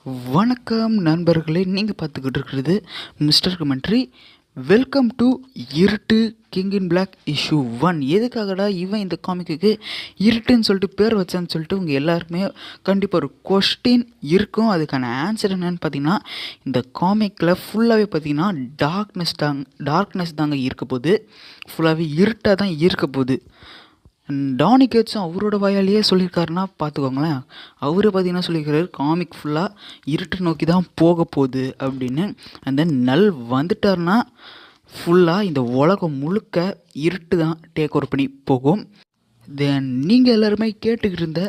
வணக்கம் நண்பர்களே, நீங்கள் பார்த்துக்கிட்டு இருக்கிறது மிஸ்டர் கமெண்ட்ரி. வெல்கம் டு இருட்டு கிங் இன் பிளாக் இஷ்யூ 1. எதுக்காகடா இவன் இந்த காமிக்கு இருட்டுன்னு சொல்லிட்டு பேர் வச்சான்னு சொல்லிட்டு உங்கள் எல்லாருமே கண்டிப்பாக ஒரு கொஸ்டின் இருக்கும். அதுக்கான ஆன்சர் என்னன்னு பார்த்தீங்கன்னா, இந்த காமிக்கில் ஃபுல்லாகவே பார்த்தீங்கன்னா டார்க்னஸ் தாங்க இருக்க போகுது. ஃபுல்லாகவே இருட்டாக தான் இருக்க போகுது. டானி கேட்ஸும் அவரோட வாயாலேயே சொல்லியிருக்காருன்னா பார்த்துக்கோங்களேன். அவர் பார்த்தீங்கன்னா சொல்லியிருக்காரு, காமிக் ஃபுல்லாக இருட்டு நோக்கி தான் போக போகுது அப்படின்னு. அண்ட் தென் நல் வந்துட்டார்னா ஃபுல்லாக இந்த உலகம் முழுக்க இருட்டு தான் டேக் ஓவர் பண்ணி போகும். தென் நீங்கள் எல்லாருமே கேட்டுக்கிட்டு இருந்த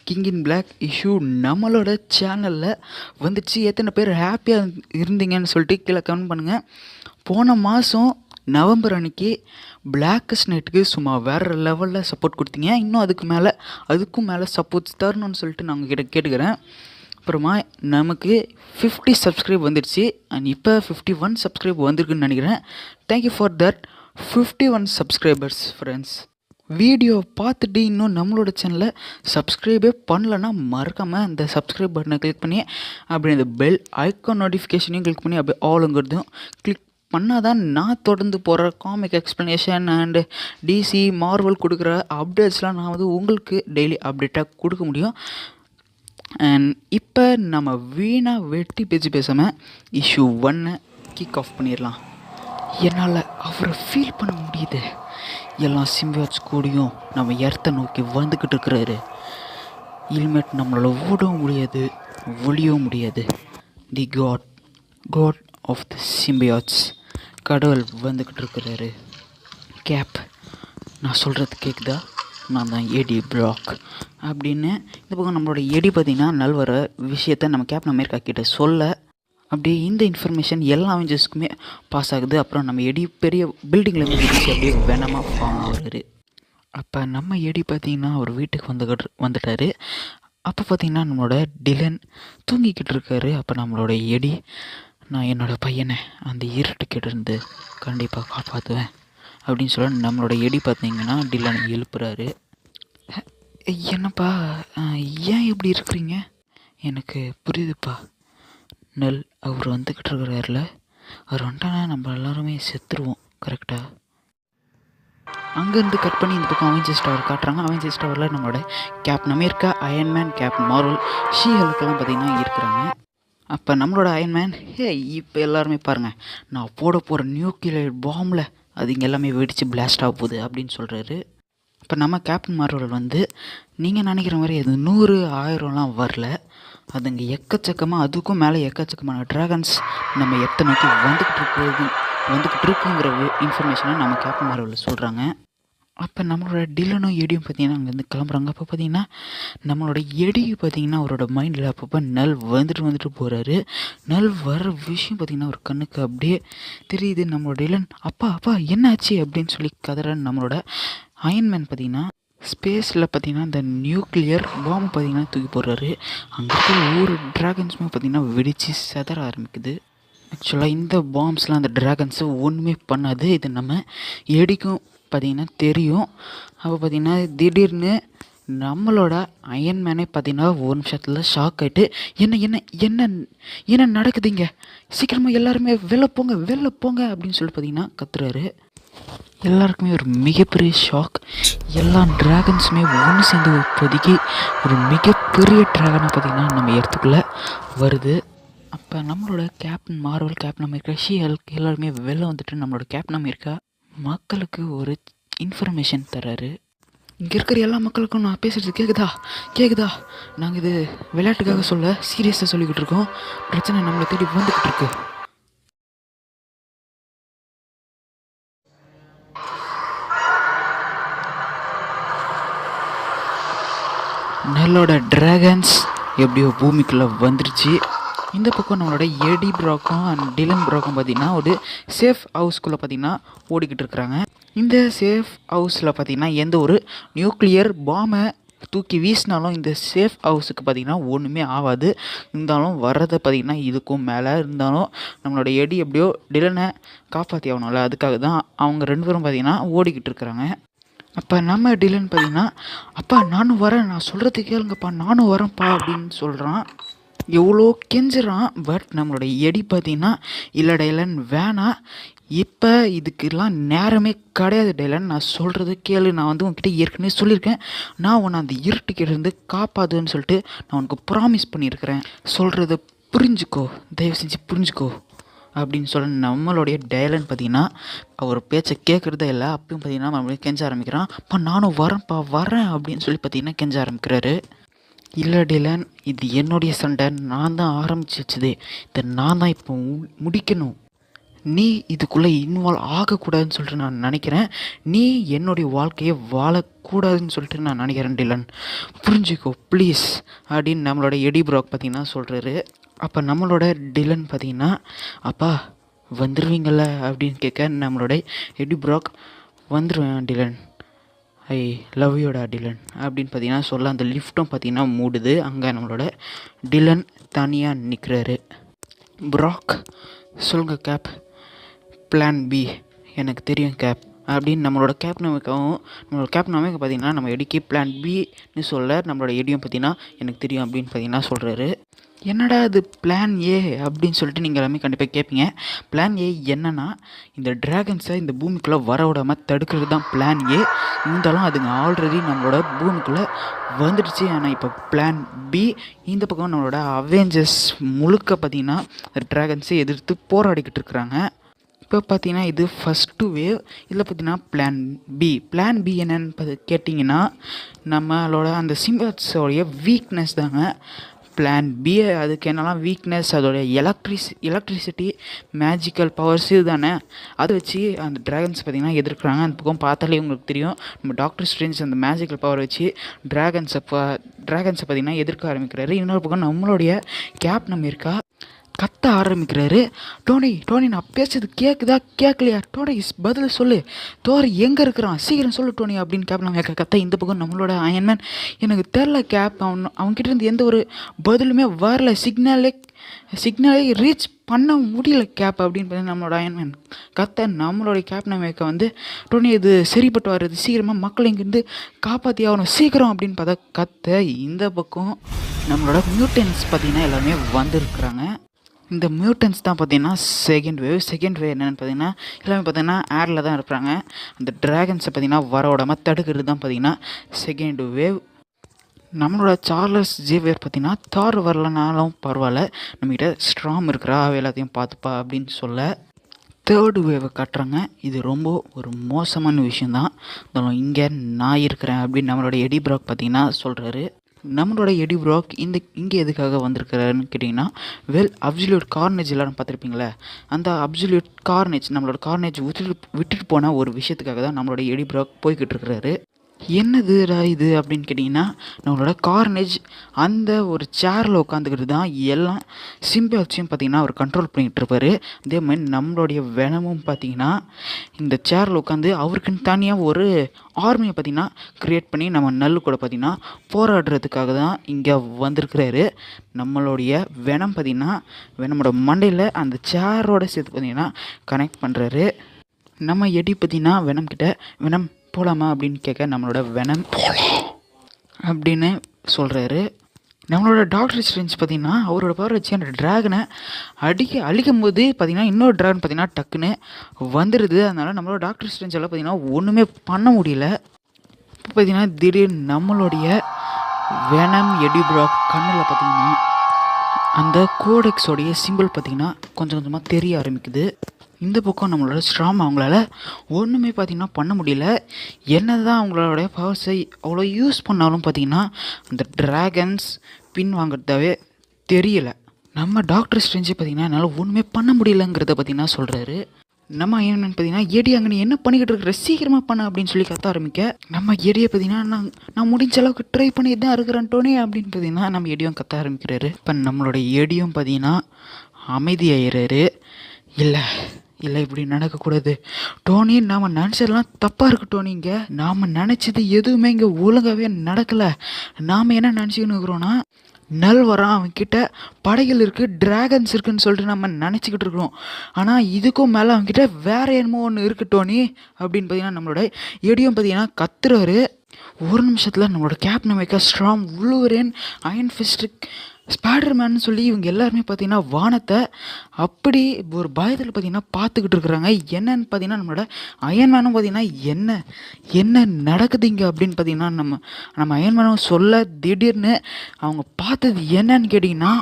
கிங் இன் பிளாக் இஷ்யூ நம்மளோட சேனலில் வந்துச்சு. எத்தனை பேர் ஹாப்பியாக இருந்தீங்கன்னு சொல்லிட்டு கீழே கமெண்ட் பண்ணுங்கள். போன மாதம் நவம்பர் அன்னைக்கு பிளாக்கஸ்ட் நைட்டுக்கு சும்மா வேறு லெவலில் சப்போர்ட் கொடுத்தீங்க. இன்னும் அதுக்கும் மேலே சப்போர்ட்ஸ் தரணும்னு சொல்லிட்டு நான் உங்ககிட்ட கேட்டுக்கிறேன். அப்புறமா நமக்கு 50 சப்ஸ்கிரைப் வந்துடுச்சு. அண்ட் இப்போ 51 சப்ஸ்கிரைப் வந்திருக்குன்னு நினைக்கிறேன். Thank you for that 51 subscribers friends. Video பார்த்துட்டு இன்னும் நம்மளோட சேனலை சப்ஸ்கிரைபே பண்ணலன்னா மறக்காமல் அந்த சப்ஸ்கிரைப் பட்டனை கிளிக் பண்ணி அப்படி அந்த பெல் ஐக்கான் நோட்டிஃபிகேஷனையும் கிளிக் பண்ணி அப்படியே ஆளுங்கிறதும் கிளிக் பண்ணால் தான் நான் தொடர்ந்து போகிற comic explanation and DC Marvel கொடுக்குற அப்டேட்ஸ்லாம் நான் வந்து உங்களுக்கு டெய்லி அப்டேட்டாக கொடுக்க முடியும். அண்ட் இப்போ நம்ம வீணாக வெட்டி பேசாமல் இஷ்யூ 1 கிக் ஆஃப் பண்ணிடலாம். என்னால் அவரை ஃபீல் பண்ண முடியுது. எல்லா சிம்பியாட்ஸ் கூடயும் நம்ம எர்த்தை நோக்கி வந்துக்கிட்டு இருக்கிறாரு. இனிமேட் நம்மளால் ஓடவும் முடியாது, ஒளியவும் முடியாது. தி காட் ஆஃப் தி சிம்பியாட்ஸ், கடவுள் வந்துக்கிட்டு இருக்கிறாரு. கேப், நான் சொல்கிறது கேட்குதா? நான் தான் எடி பிராக் அப்படின்னு. இந்த பக்கம் நம்மளோட எடி பார்த்திங்கன்னா நல்வர விஷயத்தை நம்ம கேப்டன் அமெரிக்கா கிட்ட சொல்ல அப்படியே இந்த இன்ஃபர்மேஷன் எல்லா அவெஞ்சர்ஸ்க்குமே பாஸ் ஆகுது. அப்புறம் நம்ம எடி பெரிய பில்டிங்லேருந்து குதிச்சு அப்படியே வேணாமல் ஃபார்ம் ஆகுறாரு. அப்போ நம்ம எடி பார்த்திங்கன்னா அவர் வீட்டுக்கு வந்துட்டார். அப்போ பார்த்திங்கன்னா நம்மளோட டிலன் தூங்கிக்கிட்டு இருக்காரு. அப்போ நம்மளோட எடி, நான் என்னோடய பையனை அந்த இருட்டுக்கிட்ட இருந்து கண்டிப்பாக காப்பாற்றுவேன் அப்படின்னு சொல்ல நம்மளோட எடி பார்த்திங்கன்னா டிலனை எழுப்புறாரு. என்னப்பா ஏன் இப்படி இருக்கிறீங்க? எனக்கு புரியுதுப்பா. நெல் அவர் வந்துக்கிட்டு இருக்கிறாருல, அவர் வந்துட்டானா நம்ம எல்லாருமே செத்துருவோம். கரெக்டாக அங்கேருந்து கட் பண்ணி இந்த பக்கம் அவெஞ்சர்ஸ் டவர் காட்டுறாங்க. அவெஞ்சர்ஸ் டவரில் நம்மளோட Captain America, iron man, Captain Marvel, she ஹல்க்கெல்லாம் பார்த்திங்கன்னா இருக்கிறாங்க. அப்போ நம்மளோட அயன்மேன், இப்போ எல்லாருமே பாருங்கள், நான் போட போகிற நியூக்ளியர் பாம்பில் அது இங்கே எல்லாமே வெடித்து பிளாஸ்ட் ஆக போகுது அப்படின்னு சொல்கிறாரு. இப்போ நம்ம கேப்டன் மார்வல் வந்து, நீங்கள் நினைக்கிற மாதிரி அது 100 1000லாம் வரல, அது இங்கே எக்கச்சக்கமாக, அதுக்கும் மேலே எக்கச்சக்கமான ட்ராகன்ஸ் நம்ம எர்த்தை நோக்கி வந்துக்கிட்டு இருக்குங்கிற இன்ஃபர்மேஷனை நம்ம கேப்டன் மார்வல் சொல்கிறாங்க. அப்போ நம்மளோட டிலனும் எடியும் பார்த்திங்கன்னா அங்கேருந்து கிளம்புறாங்க. அப்போ பார்த்திங்கன்னா நம்மளோட எடி பார்த்திங்கன்னா அவரோட மைண்டில் அப்பப்போ நல் வந்துட்டு போகிறாரு. நல் வர விஷயம் பார்த்திங்கன்னா ஒரு கண்ணுக்கு அப்படியே தெரியுது. நம்மளோட டிலன், அப்பா என்ன ஆச்சு அப்படின்னு சொல்லி கதற நம்மளோட அயன்மேன் பார்த்திங்கன்னா ஸ்பேஸில் பார்த்திங்கன்னா இந்த நியூக்ளியர் பாம்பு பார்த்திங்கன்னா தூக்கி போடுறாரு. அங்கே இருக்கிற ஒவ்வொரு ட்ராகன்ஸுமே பார்த்திங்கன்னா வெடித்து செதற ஆரம்பிக்குது. ஆக்சுவலாக இந்த பாம்ஸ்லாம் அந்த ட்ராகன்ஸு ஒன்றுமே பண்ணாது. இது நம்ம எடிக்கும் பார்த்திங்கன்னா தெரியும். அப்போ பார்த்திங்கன்னா திடீர்னு நம்மளோட அயன்மேனே பார்த்திங்கன்னா ஒரு நிமிஷத்தில் ஷாக் ஆகிட்டு, என்ன நடக்குதுங்க, சீக்கிரமாக எல்லாருமே வெளில போங்க அப்படின்னு சொல்லி பார்த்திங்கன்னா கத்துறாரு. எல்லாருக்குமே ஒரு மிகப்பெரிய ஷாக். எல்லா ட்ராகன்ஸுமே ஒன்று சேர்ந்து இப்போதைக்கு ஒரு மிகப்பெரிய ட்ராகனை பார்த்திங்கன்னா நம்ம இடத்துக்குள்ளே வருது. அப்போ நம்மளோட captain Marvel, captain America, she Hulk எல்லாருமே வெளில வந்துட்டு நம்மளோட கேப்டன் அமெரிக்கா மக்களுக்கு ஒரு இன்ஃபர்மேஷன் தர்றாரு. இங்கே இருக்கிற எல்லா மக்களுக்கும் நான் பேசுகிறது கேட்குதா? நாங்கள் இது விளையாட்டுக்காக சொல்ல, சீரியஸாக சொல்லிக்கிட்டு இருக்கோம். பிரச்சனை நம்மளை தேடி வந்துக்கிட்டு இருக்கு. நெல்லோட ட்ராகன்ஸ் எப்படியோ பூமிக்குள்ளே வந்துருச்சு. இந்த பக்கம் நம்மளோட எடி ப்ராக்கும் அண்ட் டிலன் ப்ராக்கும் பார்த்திங்கன்னா ஒரு சேஃப் ஹவுஸ்குள்ளே பார்த்திங்கன்னா ஓடிக்கிட்டு இருக்கிறாங்க. இந்த சேஃப் ஹவுஸில் பார்த்திங்கன்னா எந்த ஒரு நியூக்ளியர் பாம்பை தூக்கி வீசினாலும் இந்த சேஃப் ஹவுஸுக்கு பார்த்திங்கன்னா ஒன்றுமே ஆகாது. இருந்தாலும் வர்றதை பார்த்திங்கன்னா இதுக்கும் மேலே இருந்தாலும் நம்மளோட எடி எப்படியோ டிலனை காப்பாற்றி ஆகணும்ல, அதுக்காக தான் அவங்க 2 பேரும் பார்த்திங்கன்னா ஓடிக்கிட்டு இருக்கிறாங்க. அப்போ நம்ம டிலன் பார்த்திங்கன்னா, அப்பா நானும் வரேன், நான் சொல்கிறது கேளுங்கப்பா, நானும் வரேன்ப்பா அப்படின்னு சொல்கிறான். எவ்வளோ கெஞ்சுறான். பட் நம்மளோட எடி பார்த்தீங்கன்னா இல்லை டைலன் வேணாம், இப்போ இதுக்கெல்லாம் நேரமே கிடையாது டைலன், நான் சொல்கிறது கேளு, நான் வந்து உன்கிட்ட ஏற்கனவே சொல்லியிருக்கேன், நான் உன்னை அந்த இருட்டுக்கிட்டேருந்து காப்பாதுன்னு சொல்லிட்டு நான் உனக்கு ப்ராமிஸ் பண்ணியிருக்கிறேன், சொல்கிறத புரிஞ்சுக்கோ, தயவு செஞ்சு புரிஞ்சுக்கோ அப்படின்னு சொல்ல நம்மளுடைய டைலன் பார்த்தீங்கன்னா அவர் பேச்சை கேட்குறதே இல்லை. அப்பயும் பார்த்தீங்கன்னா மறுபடியும் கெஞ்ச ஆரம்பிக்கிறான். அப்பா நானும் வரேன் அப்படின்னு சொல்லி பார்த்தீங்கன்னா கெஞ்ச ஆரம்பிக்கிறாரு. இல்லை டிலன், இது என்னுடைய சண்டை, நான் தான் ஆரம்பிச்சு வச்சதே, இதை நான் தான் இப்போ முடிக்கணும், நீ இதுக்குள்ளே இன்வால்வ் ஆகக்கூடாதுன்னு சொல்லிட்டு நான் நினைக்கிறேன், நீ என்னுடைய வாழ்க்கையை வாழக்கூடாதுன்னு சொல்லிட்டு நான் நினைக்கிறேன் டிலன், புரிஞ்சுக்கோ ப்ளீஸ் அப்படின்னு நம்மளோட எடி ப்ராக் பார்த்தீங்கன்னா சொல்கிறாரு. அப்போ நம்மளோட டிலன் பார்த்தீங்கன்னா அப்பா வந்துடுவீங்கள அப்படின்னு கேட்க நம்மளோட எடி ப்ராக் வந்துடுவேன் டிலன், ஐ லவ் யூடா டிலன் அப்படின்னு பார்த்தீங்கன்னா சொல்ல அந்த லிஃப்ட்டும் பார்த்தீங்கன்னா மூடுது. அங்கே நம்மளோட டிலன் தனியாக நிற்கிறாரு. ப்ராக் சொல்லுங்கள் கேப், பிளான் பி எனக்கு தெரியும் கேப் அப்படின்னு நம்மளோட கேப்னமைக்காகவும் நம்மளோட கேப்னமைக்கு பார்த்தீங்கன்னா நம்ம எடிக்கு பிளான் பின்னு சொல்ல நம்மளோட எடியும் பார்த்தீங்கன்னா எனக்கு தெரியும் அப்படின்னு பார்த்தீங்கன்னா சொல்கிறாரு. என்னடா இது பிளான் ஏ அப்படின்னு சொல்லிட்டு நீங்கள் எல்லாமே கண்டிப்பாக கேட்பீங்க. பிளான் ஏ என்னன்னா இந்த ட்ராகன்ஸை இந்த பூமிக்குள்ளே வர விடாமல் தடுக்கிறது தான் பிளான் ஏ. இருந்தாலும் அதுங்க ஆல்ரெடி நம்மளோட பூமிக்குள்ளே வந்துடுச்சு. ஆனால் இப்போ பிளான் பி, இந்த பக்கம் நம்மளோட அவெஞ்சர்ஸ் முழுக்க பார்த்திங்கன்னா ட்ராகன்ஸை எதிர்த்து போராடிக்கிட்டு இருக்கிறாங்க. இப்போ பார்த்தீங்கன்னா இது ஃபஸ்ட்டு வேவ். இதில் பார்த்தீங்கன்னா பிளான் பி என்னன்னு கேட்டிங்கன்னா நம்மளோட அந்த சிம்பல்ஸோடைய வீக்னஸ் தாங்க பிளான் பி. அதுக்கு என்னெல்லாம் வீக்னஸ், அதோடைய எலக்ட்ரிசிட்டி, மேஜிக்கல் பவர்ஸ் இது தானே, அதை வச்சு அந்த ட்ராகன்ஸ் பார்த்திங்கன்னா எதிர்க்கிறாங்க. அந்த பக்கம் பார்த்தாலே உங்களுக்கு தெரியும் நம்ம டாக்டர் ஸ்ட்ரேஞ்ச் அந்த மேஜிக்கல் பவர் வச்சு ட்ராகன்ஸை பார்த்திங்கன்னா எதிர்க்க ஆரம்பிக்கிறாரு. இன்னொரு பக்கம் நம்மளுடைய கேப்டன் அமெரிக்கா கத்த ஆரம்பிக்கிறாரு. டோனி நான் பேசுறது கேட்குதா கேட்கலையா, டோனி பதில் சொல்லு, தோர் எங்கே இருக்கிறான் சீக்கிரம் சொல்லு டோனி அப்படின்னு கேப் நம்ம கத்த. இந்த பக்கம் நம்மளோட அயன்மேன் எனக்கு தெரில கேப், அவன்கிட்ட இருந்து எந்த ஒரு பதிலுமே வரல, சிக்னலே ரீச் பண்ண முடியல கேப் அப்படின்னு பார்த்தீங்கன்னா நம்மளோட அயன்மேன் கத்த. நம்மளோட கேப்டன் அமெரிக்கா வந்து டோனி இது சரிப்பட்டு வர்றது, சீக்கிரமாக மக்களை இங்கேருந்து காப்பாற்றி ஆகணும் சீக்கிரம் அப்படின்னு பார்த்தா கத்த. இந்த பக்கம் நம்மளோட மியூட்டன்ஸ் பார்த்திங்கன்னா எல்லாமே வந்திருக்கிறாங்க. இந்த மியூட்டன்ஸ் தான் பார்த்திங்கன்னா செகண்ட் வேவ் என்னென்னு பார்த்தீங்கன்னா எல்லாமே பார்த்திங்கன்னா ஏரில் தான் இருக்கிறாங்க. அந்த ட்ராகன்ஸை பார்த்திங்கன்னா வர விடாமல் தடுக்கிறது தான் பார்த்திங்கன்னா செகண்ட் வேவ். நம்மளோட சார்லஸ் ஜேவியர் பார்த்திங்கன்னா தார் வரலனாலும் பரவாயில்ல, நம்மகிட்ட ஸ்ட்ராங் இருக்கிறா, எல்லாத்தையும் பார்த்துப்பா அப்படின்னு சொல்ல தேர்டு வேவை காட்டுறாங்க. இது ரொம்ப ஒரு மோசமான விஷயந்தான், இங்கே நான் இருக்கிறேன் அப்படின்னு நம்மளோட எடி ப்ராக் பார்த்திங்கன்னா சொல்கிறாரு. நம்மளோட எடி ப்ராக் இங்கே எதுக்காக வந்திருக்கிறாருன்னு கேட்டிங்கன்னா அப்சல்யூட் கார்னேஜ் எல்லாரும் பார்த்துருப்பீங்களே, அந்த அப்சல்யூட் கார்னேஜ் நம்மளோட கார்னேஜ் விட்டுட்டு போன ஒரு விஷயத்துக்காக தான் நம்மளோட எடி ப்ராக் போய்கிட்டு இருக்கிறாரு. என்னதுடா இது அப்படின்னு கேட்டிங்கன்னா நம்மளோட கார்னேஜ் அந்த ஒரு சேரில் உட்காந்துக்கிட்டு தான் எல்லா சிம்பிள்ஸையும் பார்த்திங்கன்னா அவர் கண்ட்ரோல் பண்ணிகிட்டு இருப்பார். அதே மாதிரி நம்மளுடைய வெனமும் பார்த்திங்கன்னா இந்த சேரில் உட்காந்து அவருக்குன்னு தனியாக ஒரு ஆர்மியை பார்த்திங்கன்னா க்ரியேட் பண்ணி நம்ம நல்லு கூட பார்த்திங்கன்னா போராடுறதுக்காக தான் இங்கே வந்திருக்கிறாரு. நம்மளுடைய வெனம் பார்த்திங்கன்னா வெனமோட மண்டையில் அந்த சேரோட சேர்த்து பார்த்திங்கன்னா கனெக்ட் பண்ணுறாரு. நம்ம எடி பார்த்திங்கன்னா வெனம் கிட்ட வெனம் போகலாமா அப்படின்னு கேட்க நம்மளோட வெனம் அப்படின்னு சொல்கிறாரு. நம்மளோட டாக்டர் ஸ்ட்ரேஞ்ச் பார்த்திங்கன்னா அவரோட பவர் வச்சு அந்த ட்ராகனை அழிக்கும் போது பார்த்திங்கன்னா இன்னொரு ட்ராகன் பார்த்திங்கன்னா டக்குன்னு வந்துடுது. அதனால் நம்மளோட டாக்டர் ஸ்ட்ரேஞ்ச் எல்லாம் பார்த்திங்கன்னா ஒன்றுமே பண்ண முடியல. இப்போ பார்த்திங்கன்னா திடீர்னு நம்மளுடைய வெனம் எடி ப்ராக் கண்ணில் பார்த்திங்கன்னா அந்த கோடெக்ஸோடைய சிம்பிள் பார்த்திங்கன்னா கொஞ்சம் கொஞ்சமாக தெரிய ஆரம்பிக்குது. இந்த பக்கம் நம்மளோட ஸ்ட்ராம் அவங்களால ஒன்றுமே பார்த்திங்கன்னா பண்ண முடியல. என்ன தான் அவங்களோட பவர்ஸை அவ்வளோ யூஸ் பண்ணாலும் பார்த்திங்கன்னா அந்த ட்ராகன்ஸ் பின் வாங்கிறதாவே தெரியல. நம்ம டாக்டர் ஸ்ட்ரேஞ்சு பார்த்திங்கன்னா என்னால் ஒன்றுமே பண்ண முடியலங்கிறத பார்த்திங்கன்னா சொல்கிறாரு. நம்ம என்னென்னு பார்த்திங்கன்னா எடி அங்கே நீ என்ன பண்ணிக்கிட்டு இருக்கிற சீக்கிரமாக பண்ண அப்படின்னு சொல்லி கத்த ஆரம்பிக்க நம்ம எடியை பார்த்திங்கன்னா நான் முடிஞ்ச அளவுக்கு ட்ரை பண்ணிட்டு தான் இருக்கிறேன் டோனி அப்படின்னு பார்த்திங்கன்னா நம்ம எடியும் கத்த ஆரம்பிக்கிறாரு. இப்போ நம்மளோட எடியும் பார்த்திங்கன்னா அமைதியாகிறாரு. இல்லை இப்படி நடக்கக்கூடாது டோனி, நாம் நினச்சதெல்லாம் தப்பாக இருக்குது டோனி, இங்கே நாம் நினச்சது எதுவுமே இங்கே ஒழுங்காகவே நடக்கலை. நாம் என்ன நினச்சிக்கின்னு இருக்கிறோன்னா நல் வரான், அவன்கிட்ட படைகள் இருக்குது, ட்ராகன்ஸ் இருக்குதுன்னு சொல்லிட்டு நம்ம நினச்சிக்கிட்டு இருக்கிறோம். ஆனால் இதுக்கும் மேலே அவன்கிட்ட வேறு என்னமோ ஒன்று இருக்குது டோனி அப்படின்னு பார்த்திங்கன்னா நம்மளோட எடியும் பார்த்திங்கன்னா கத்துறாரு. ஒரு நிமிஷத்தில் நம்மளோட Captain America strong Wolverine Iron Fist Spiderman சொல்லி இவங்க எல்லாருமே பார்த்தீங்கன்னா வானத்தை அப்படி ஒரு பயத்தில் பார்த்தீங்கன்னா பார்த்துக்கிட்டு இருக்கிறாங்க. என்னன்னு பார்த்தீங்கன்னா நம்மளோட அயன்மேனும் பார்த்தீங்கன்னா என்ன என்ன நடக்குது இங்கே அப்படின்னு பார்த்தீங்கன்னா நம்ம அயன்மேனும் சொல்ல திடீர்னு அவங்க பார்த்தது என்னன்னு கேட்டிங்கன்னா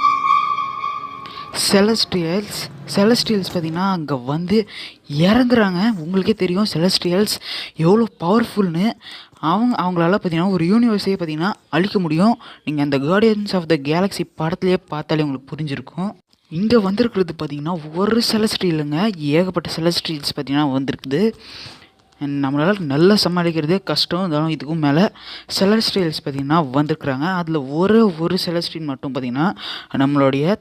செலஸ்டியல்ஸ் பார்த்தீங்கன்னா அங்கே வந்து இறங்குறாங்க. உங்களுக்கே தெரியும் செலஸ்டியல்ஸ் எவ்வளோ பவர்ஃபுல்னு. அவங்களால பார்த்தீங்கன்னா ஒரு யூனிவர்ஸையே பார்த்தீங்கன்னா அழிக்க முடியும். நீங்கள் அந்த கார்டியன்ஸ் ஆஃப் த கேலக்ஸி படத்துலேயே பார்த்தாலே உங்களுக்கு புரிஞ்சிருக்கும். இங்கே வந்திருக்கிறது பார்த்தீங்கன்னா ஒரு செலஸ்டியலுங்க, ஏகப்பட்ட செலஸ்டியல்ஸ் பார்த்தீங்கன்னா வந்திருக்குது. நம்மளால் நல்லா சமாளிக்கிறதே கஷ்டம். இருந்தாலும் இதுக்கும் மேலே செலஸ்டியல்ஸ் பார்த்திங்கன்னா வந்திருக்குறாங்க. அதில் ஒரு செலஸ்டியல் மட்டும் பார்த்திங்கன்னா நம்மளுடைய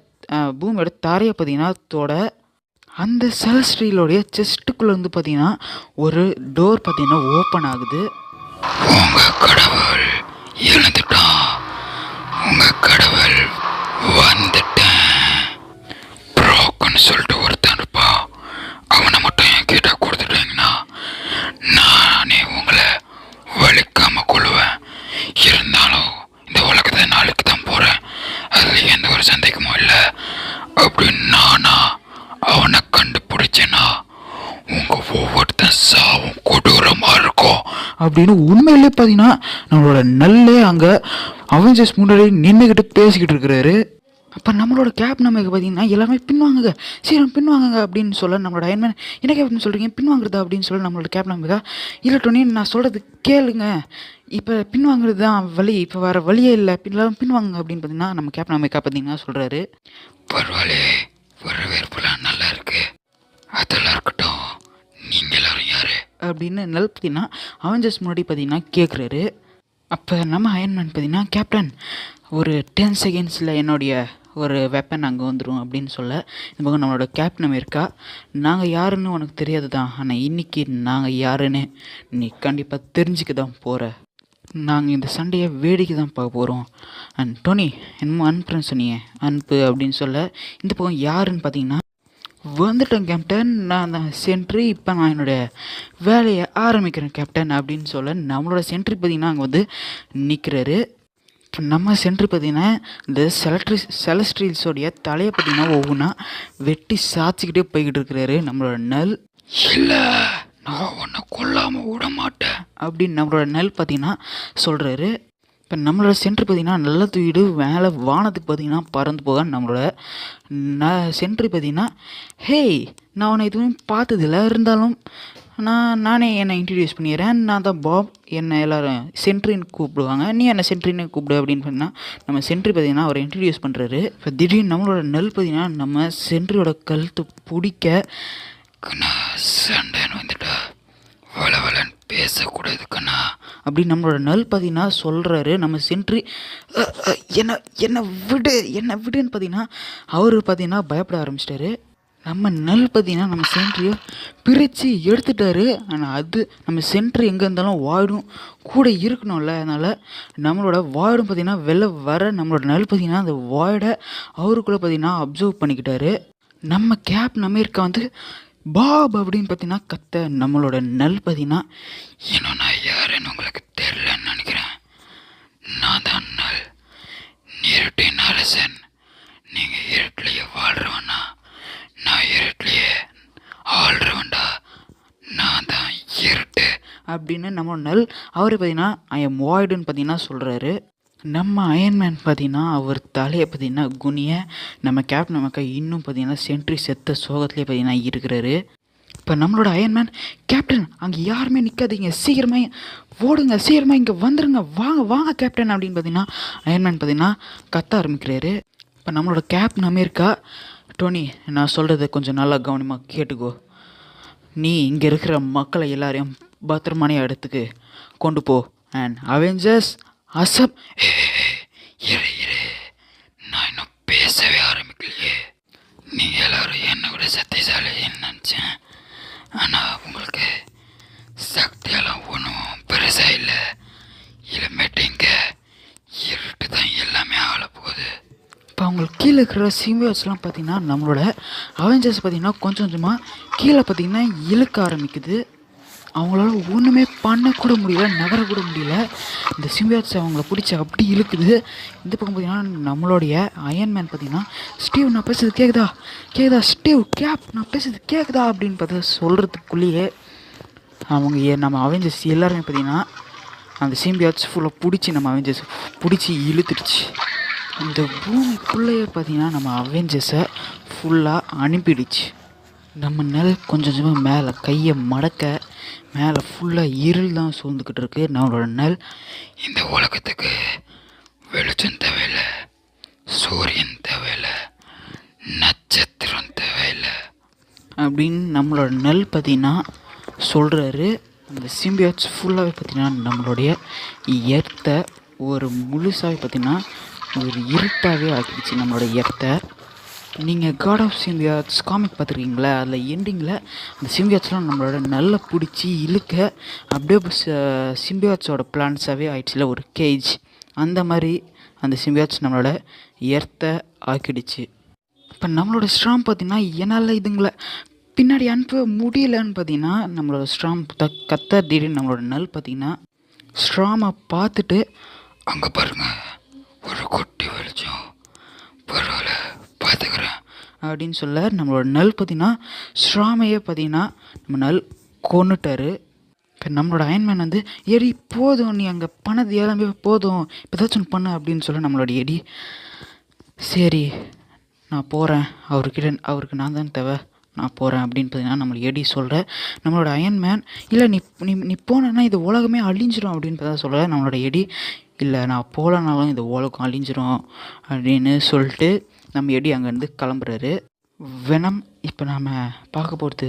பூமியோட தாரையை பார்த்திங்கன்னா தோட அந்த செலஸ்டியலோடைய செஸ்ட்டுக்குள்ளே வந்து பார்த்திங்கன்னா ஒரு டோர் பார்த்திங்கன்னா ஓப்பன் ஆகுது. உங்கள் கடவுள் எழுந்துட்டான், உங்கள் கடவுள் வந்துட்டேன் ப்ரோக்கன்னு சொல்லிட்டு ஒருத்தன் இருப்பா. அவனை மட்டும் என் கிட்ட கொடுத்துட்டீங்கன்னா நானே உங்களை வலிக்காம கொள்ளுவேன். இருந்தாலும் இந்த உலகத்தை நாளைக்கு தான் போகிறேன், அதில் எந்த ஒரு சந்தேகமும் இல்லை. அப்படின்னு நானா அவனை கண்டுபிடிச்சேன்னா உங்கள் ஒவ்வொருத்தன் சாவும் கொடூரமாக இருக்கும் அப்படின்னு உண்மையிலே பார்த்தீங்கன்னா நம்மளோட நல்லே அங்கே அவெஞ்சர்ஸ் முன்னாடி நின்றுக்கிட்டு பேசிக்கிட்டு இருக்கிறாரு. அப்போ நம்மளோட கேப் நமக்கு பார்த்தீங்கன்னா எல்லாமே பின்வாங்குங்க, சீக்கிரம் பின்வாங்குங்க அப்படின்னு சொல்ல நம்மளோட அயன்மேன் என்ன கேப்னு சொல்கிறீங்க, பின்வாங்குறதா அப்படின்னு சொல்ல நம்மளோட கேப் நமக்கா இல்லை டோனி நான் சொல்கிறது கேளுங்க, இப்போ பின்வாங்குறது தான் வழி, இப்போ வேறு வழியே இல்லை, பின்வாங்குங்க அப்படின்னு பார்த்தீங்கன்னா நம்ம கேப் நமக்கா பார்த்தீங்கன்னா சொல்கிறாரு. பரவாயில்ல, வரவேற்புலாம் நல்லா இருக்கு, அதெல்லாம் இருக்கட்டும், நீங்கள் எல்லாரும் யாரு அப்படின்னு நல் பார்த்தீங்கன்னா அவெஞ்சர்ஸ் முன்னாடி பார்த்தீங்கன்னா கேட்குறாரு. அப்போ நம்ம அயன்மேன் பார்த்தீங்கன்னா கேப்டன் ஒரு 10 செகண்ட்ஸில் என்னுடைய ஒரு வெப்பன் அங்கே வந்துடும் அப்படின்னு சொல்ல இந்த பக்கம் நம்மளோட கேப்டன் அமெரிக்கா நாங்கள் யாருன்னு உனக்கு தெரியாது தான், ஆனால் இன்றைக்கி நாங்கள் யாருன்னு நீ கண்டிப்பாக தெரிஞ்சுக்க தான் போகிற, நாங்கள் இந்த சண்டையை வேடிக்கை தான் பார்க்க போகிறோம். அண்ட் டோனி என்னமோ அனுப்புறேன்னு சொன்னீங்க, அனுப்பு அப்படின்னு சொல்ல இந்த பக்கம் யாருன்னு பார்த்தீங்கன்னா வந்துட்டேன் கேப்டன், நான் தான் சென்ட்ரி, இப்போ நான் என்னுடைய வேலையை ஆரம்பிக்கிறேன் கேப்டன் அப்படின்னு சொல்ல நம்மளோட சென்ட்ரி பார்த்திங்கன்னா அங்கே வந்து நிற்கிறாரு. இப்போ நம்ம சென்ட்ரி பார்த்திங்கன்னா இந்த செலஸ்ட்ரியல்ஸோடைய தலையை பார்த்திங்கன்னா ஒவ்வொன்றா வெட்டி சாய்ச்சிக்கிட்டே போய்கிட்டு இருக்கிறாரு நம்மளோட நல். இல்லை நான் உன்னை கொல்லாமல் விட மாட்டேன் அப்படின்னு நம்மளோட நல் பார்த்திங்கன்னா சொல்கிறாரு. இப்போ நம்மளோட சென்ட்ரி பார்த்திங்கன்னா நல்ல தூக்கிட்டு மேலே வானத்துக்கு பார்த்திங்கன்னா பறந்து போக நம்மளோட சென்ட்ரி பார்த்திங்கன்னா ஹேய் நான் உன்னை எதுவும் பார்த்ததில்ல, இருந்தாலும் நானே என்னை இன்ட்ரடியூஸ் பண்ணிடுறேன், நான் தான் பாப், என்னை எல்லோரும் சென்ட்ரின்னு கூப்பிடுவாங்க, நீ என்னை சென்ட்ரின்னு கூப்பிடு அப்படின்னு சொன்னால் நம்ம சென்ட்ரி பார்த்திங்கன்னா அவரை இன்ட்ரடியூஸ் பண்ணுறாரு. இப்போ திடீர்னு நம்மளோட நெல் பார்த்திங்கன்னா நம்ம சென்ட்ரியோட கழுத்து பிடிக்க சண்டைன்னு வந்துட்டா வளவலன்னு பேசக்கூடாது கண்ணா அப்படின்னு நம்மளோட நல் பார்த்திங்கன்னா சொல்கிறாரு. நம்ம சென்ட்ரி என்னை விடுன்னு பார்த்திங்கன்னா அவர் பார்த்திங்கன்னா பயப்பட ஆரம்பிச்சிட்டாரு. நம்ம நல் பார்த்திங்கன்னா நம்ம சென்ட்ரியை பிரித்து எடுத்துட்டாரு. ஆனால் அது நம்ம சென்ட்ரி எங்கே இருந்தாலும் வாய்டும் கூட இருக்கணும்ல, அதனால் நம்மளோட வாய்டும் பார்த்திங்கன்னா வெளில வர நம்மளோட நல் பார்த்திங்கன்னா அந்த வாய்டை அவருக்குள்ளே பார்த்திங்கன்னா அப்சர்வ் பண்ணிக்கிட்டாரு. நம்ம கேப்டன் அமெரிக்கா வந்து பாப் அப்படின்னு பார்த்தீங்கன்னா கத்த நம்மளோட நல் பார்த்தீங்கன்னா இன்னும் நான் யாருன்னு உங்களுக்கு தெரியலன்னு நினைக்கிறேன், நான் தான் நல், இருட்டின் அரசன். நீங்கள் இருட்டிலேயே வாழ்கிறவனா, நான் இருட்டிலேயே ஆள்றவன்டா, நான் தான் இருட்டு அப்படின்னு நம்ம நல் அவர் பார்த்தீங்கன்னா ஐ எம் வாய்டுன்னு பார்த்தீங்கன்னா சொல்கிறாரு. நம்ம அயன்மேன் பார்த்தீங்கன்னா அவர் தலையை பார்த்தீங்கன்னா குனிய நம்ம கேப்டன் நமக்கு இன்னும் பார்த்தீங்கன்னா சென்ட்ரி செத்த சோகத்துலேயே பார்த்தீங்கன்னா இருக்கிறாரு. இப்போ நம்மளோட அயன்மேன் கேப்டன் அங்கே யாருமே நிற்காதீங்க, சீக்கிரமாக ஓடுங்க, சீக்கிரமாக இங்கே வந்துடுங்க, வாங்க கேப்டன் அப்படின்னு பார்த்தீங்கன்னா அயன்மேன் பார்த்தீங்கன்னா கத்த ஆரம்பிக்கிறாரு. இப்போ நம்மளோட கேப்டன் அமெரிக்கா டோனி நான் சொல்கிறத கொஞ்சம் நல்லா கவனமாக கேட்டுக்கோ, நீ இங்கே இருக்கிற மக்களை எல்லாரையும் பத்திரமான இடத்துக்கு கொண்டு போ, அண்ட் அவெஞ்சர்ஸ் அசப் இரு நான் இன்னும் பேசவே ஆரம்பிக்கலையே. நீங்கள் எல்லாரும் என்னை விட சக்திசாலின்னு நினச்சேன், ஆனால் உங்களுக்கு சக்தியெல்லாம் ஒன்றும் பெருசாக இல்லை, இளமேட்டிங்க இருட்டு தான் எல்லாமே ஆள போகுது. இப்போ அவங்களுக்கு கீழே இருக்கிற சிம்பியோட்ஸ்லாம் பார்த்திங்கன்னா நம்மளோட அவெஞ்சர்ஸ் பார்த்திங்கன்னா கொஞ்சம் கொஞ்சமாக கீழே பார்த்திங்கன்னா இழுக்க ஆரம்பிக்குது. அவங்களால ஒன்றுமே பண்ணக்கூட முடியல, நகரக்கூட முடியல. இந்த சிம்பியாட்ஸ் அவங்கள பிடிச்சி அப்படி இழுக்குது. இந்த பக்கம் பார்த்திங்கன்னா நம்மளுடைய அயன்மேன் பார்த்திங்கன்னா, ஸ்டீவ் நான் பேசுறது கேட்குதா ஸ்டீவ் கேப் நான் பேசுறது கேட்குதா அப்படின்னு பார்த்து சொல்கிறதுக்குள்ளேயே நம்ம அவெஞ்சர்ஸ் எல்லாருமே பார்த்திங்கன்னா அந்த சிம்பியாட்ஸ் ஃபுல்லாக பிடிச்சி நம்ம அவெஞ்சர்ஸ் பிடிச்சி இழுத்துடுச்சு. இந்த பூமிக்குள்ளேயே பார்த்திங்கன்னா நம்ம அவெஞ்சர்ஸை ஃபுல்லாக அனுப்பிடுச்சு. நம்ம நெல் கொஞ்சம் கொஞ்சமாக மேலே கையை மடக்க மேலே ஃபுல்லாக இருள் தான் சூழ்ந்துக்கிட்டு இருக்கு. நம்மளோட நெல் இந்த உலகத்துக்கு வெளிச்சம் தேவையில்லை, சூரியன் தேவையில்லை, நட்சத்திரம் தேவையில்லை அப்படின்னு நம்மளோட நெல் பார்த்திங்கன்னா சொல்கிறாரு. அந்த சிம்பியாட்ஸ் ஃபுல்லாகவே பார்த்திங்கன்னா நம்மளுடைய எர்த்தை ஒரு முழுசாகவே பார்த்திங்கன்னா ஒரு இருட்டாகவே ஆக்கிடுச்சு நம்மளோட எர்த்தை. நீங்கள் காட் ஆஃப் சிம்பியாட்ஸ் காமிக் பார்த்துருக்கீங்களா? அதில் எண்டிங்கில் அந்த சிம்பியாட்ஸ்லாம் நம்மளோட நல்லா பிடிச்சி இழுக்க அப்படியே சிம்பியாட்ஸோட பிளான்ஸாகவே ஆயிடுச்சுல ஒரு கேஜ். அந்த மாதிரி அந்த சிம்பியாட்ஸ் நம்மளோட எர்த்தை ஆக்கிடுச்சு. இப்போ நம்மளோட ஸ்ட்ராம் பார்த்திங்கன்னா என்னால் இதுங்களை பின்னாடி அனுப்ப முடியலன்னு பார்த்திங்கன்னா நம்மளோட ஸ்ட்ராம் திடீர்னு நம்மளோட நெல் பார்த்திங்கன்னா ஸ்ட்ராமை பார்த்துட்டு அங்கே பாருங்க ஒரு குட்டி வெளிச்சம், பரவாயில்ல பார்த்துக்கிறேன் அப்படின்னு சொல்ல நம்மளோட நெல் பார்த்திங்கன்னா ஸ்ட்ராமையே பார்த்திங்கன்னா நம்ம நெல் கொன்னுட்டாரு. இப்போ நம்மளோட அயன்மேன் வந்து எடி போதும், நீ அங்கே பண்ணது எல்லாமே போதும், இப்போ ஏதாச்சும் ஒன்று பண்ணு அப்படின்னு சொல்ல நம்மளோட எடி சரி நான் போகிறேன், அவருக்கு நான் தான் தேவை, நான் போகிறேன் அப்படின்னு பார்த்தீங்கன்னா நம்மளோட எடி சொல்கிற நம்மளோட அயன்மேன் இல்லை நீ போனேன்னா இது உலகமே அழிஞ்சிரும் அப்படின்னு பார்த்தா சொல்கிற நம்மளோட எடி இல்லை நான் போகலனாலும் இந்த உலகம் அழிஞ்சிரும் அப்படின்னு சொல்லிட்டு நம்ம எடி அங்கேருந்து கிளம்புறாரு. வெனம் இப்போ நாம் பார்க்க போகிறது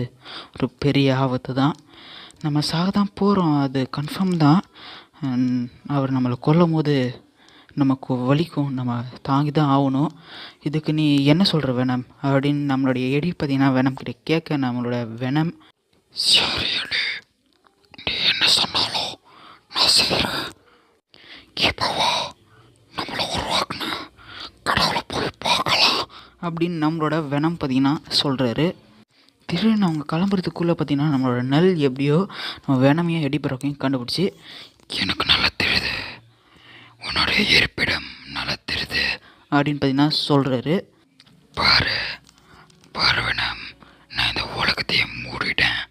ஒரு பெரிய ஆபத்து தான். நம்ம சாக தான் போகிறோம், அது கன்ஃபார்ம் தான். அவர் நம்மளை கொல்லும் போது நமக்கு வலிக்கும், நம்ம தாங்கி தான் ஆகணும். இதுக்கு நீ என்ன சொல்கிற வெனம் அப்படின்னு நம்மளுடைய எடி பார்த்தீங்கன்னா வெனம் கிட்ட கேட்க நம்மளோட வெனம் சரி அடி, நீ என்ன சொன்னாலும் நான் செய்கிறேன், இப்போவா நம்மளை உருவாக்குன கடவுளை போய் பார்க்கலாம் அப்படின்னு நம்மளோட வெனம் பார்த்தீங்கன்னா சொல்கிறாரு. திடீர்னு அவங்க கிளம்புறதுக்குள்ளே பார்த்தீங்கன்னா நம்மளோட நெல் எப்படியோ நம்ம வெனமையும் எடி பிறக்கையும் கண்டுபிடிச்சி எனக்கு நல்லா தெரியுது, உன்னுடைய இருப்பிடம் நல்லா தெரியுது அப்படின்னு பார்த்தீங்கன்னா சொல்கிறாரு. பாரு வெனம், நான் இந்த உலகத்தையே மூடிட்டேன்,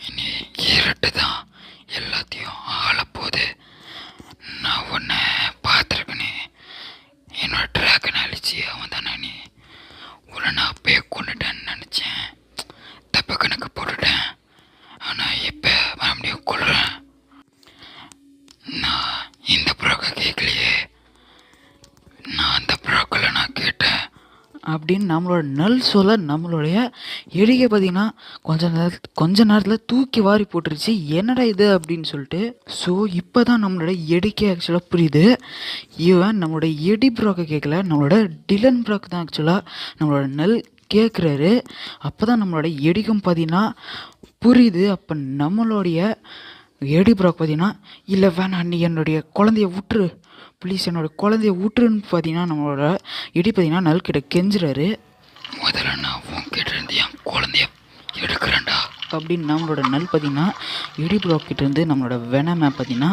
இனி இருட்டு தான் எல்லாத்தையும் ஆளப்போகுது. நான் உன்னை பார்த்துருக்கனே, என்னோட ட்ராகனை அழிச்சு அவன் தானே நீ, உன்னை நான் அப்பயே கொண்டுட்டேன்னு நினச்சேன், தப்பு கணக்கு போட்டுட்டேன். ஆனால் இப்போ மறுபடியும் கொள்கிறேன். நான் இந்த புறாக்க கேட்கலையே, நான் அந்த புறாக்களை நான் கேட்டேன் அப்படின்னு நம்மளோட நெல் சொல்ல நம்மளுடைய எடிகை பார்த்திங்கன்னா கொஞ்ச நேரத்தில் தூக்கி வாரி போட்டுருச்சு. என்னடா இது அப்படின்னு சொல்லிட்டு. ஸோ இப்போ தான் நம்மளோட எடிக்கே ஆக்சுவலாக புரியுது, இவன் நம்மளோட எடி ப்ராக்கை கேட்கல, நம்மளோட டிலன் ப்ராக் தான் ஆக்சுவலாக நம்மளோட நெல் கேட்குறாரு. அப்போ தான் நம்மளோட எடிக்கும் பார்த்திங்கன்னா புரியுது. அப்போ நம்மளுடைய எடி ப்ராக் பார்த்திங்கன்னா இல்லை வேணாம், நீ என்னுடைய குழந்தைய விட்டுரு ப்ளீஸ், என்னோடய குழந்தைய விட்டுருன்னு பார்த்தீங்கன்னா நம்மளோட எடி பார்த்தீங்கன்னா நல்கிட்ட கெஞ்சுறாரு. முதல்ல நான் உன்கிட்ட இருந்து என் குழந்தைய எடுக்கிறேன்டா அப்படின்னு நம்மளோட நல் பார்த்தீங்கன்னா எடி ப்ராக்கிட்ட இருந்து நம்மளோட வெனமை பார்த்தீங்கன்னா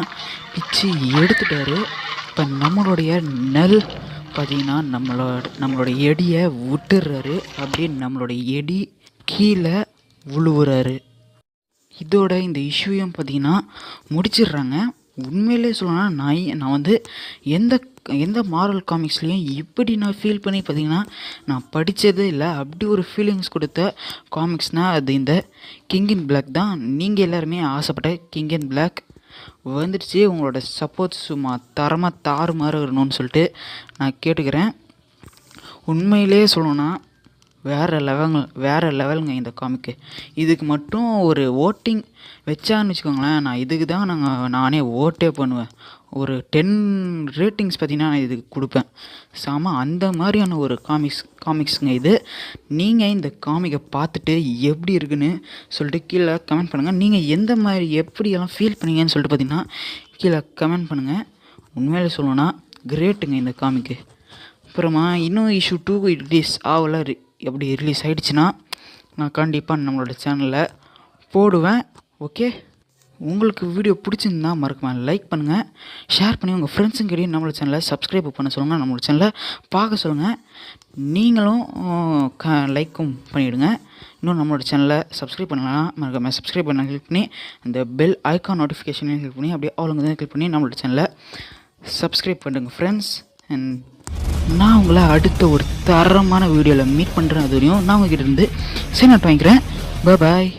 பிச்சு எடுத்துட்டாரு. இப்போ நம்மளுடைய நெல் பார்த்தீங்கன்னா நம்மளோட எடியை விட்டுடுறாரு. அப்படியே நம்மளோட எடி கீழே விழுவுறாரு. இதோட இந்த இஷ்யூயும் பார்த்தீங்கன்னா முடிச்சிடுறாங்க. உண்மையிலே சொல்லணும்னா நான் வந்து எந்த மாரல் காமிக்ஸ்லேயும் இப்படி நான் ஃபீல் பண்ணி பார்த்தீங்கன்னா நான் படித்ததே இல்லை. அப்படி ஒரு ஃபீலிங்ஸ் கொடுத்த காமிக்ஸ்னால் அது இந்த கிங் இன் பிளாக் தான். நீங்கள் எல்லாருமே ஆசைப்பட்ட கிங் இன் பிளாக் வந்துடுச்சு. உங்களோட சப்போர்ட் சும்மா தரமாக தாறுமாறு வரணும்னு சொல்லிட்டு நான் கேட்டுக்கிறேன். உண்மையிலே சொல்லணும்னா வேறு லெவலுங்க இந்த காமிக்கு. இதுக்கு மட்டும் ஒரு ஓட்டிங் வச்சான்னு வச்சுக்கோங்களேன், நான் இதுக்கு தான் நானே ஓட்டே பண்ணுவேன். ஒரு 10 ரேட்டிங்ஸ் பார்த்தீங்கன்னா நான் இதுக்கு கொடுப்பேன். அந்த மாதிரியான ஒரு காமிக்ஸுங்க இது. நீங்கள் இந்த காமிக்கை பார்த்துட்டு எப்படி இருக்குன்னு சொல்லிட்டு கீழே கமெண்ட் பண்ணுங்கள். நீங்கள் எந்த மாதிரி எப்படியெல்லாம் ஃபீல் பண்ணீங்கன்னு சொல்லிட்டு பார்த்தீங்கன்னா கீழே கமெண்ட் பண்ணுங்கள். உண்மையிலே சொல்லணும்னா கிரேட்டுங்க இந்த காமிக்கு. அப்புறமா இன்னும் இஷ்யூ 2 ரிலீஸ் ஆகலை. எப்படி ரிலீஸ் ஆகிடுச்சுன்னா நான் கண்டிப்பாக நம்மளோட சேனலில் போடுவேன். ஓகே. உங்களுக்கு வீடியோ பிடிச்சிருந்தா மறக்காம லைக் பண்ணுங்கள், ஷேர் பண்ணி உங்கள் ஃப்ரெண்ட்ஸுங்கிட்டையும் நம்மளோட சேனலை சப்ஸ்கிரைப் பண்ண சொல்லுங்கள், நம்மளோட சேனலை பார்க்க சொல்லுங்கள். நீங்களும் லைக்கும் பண்ணிவிடுங்க. இன்னும் நம்மளோட சேனலை சப்ஸ்கிரைப் பண்ணலாம் மறக்காம சப்ஸ்கிரைப் பண்ண கிளிக் பண்ணி அந்த பெல் ஐக்கான் நோட்டிஃபிகேஷனையும் கிளிக் பண்ணி அப்படியே ஆளுங்க கிளிக் பண்ணி நம்மளோட சேனலை சப்ஸ்கிரைப் பண்ணுங்க ஃப்ரெண்ட்ஸ். அண்ட் நான் உங்களை அடுத்த ஒரு தரமான வீடியோவில் மீட் பண்ணுறேன். அது வரையும் நான் உங்ககிட்ட இருந்து சைன் அவுட் வாங்கிக்கிறேன். பாய்.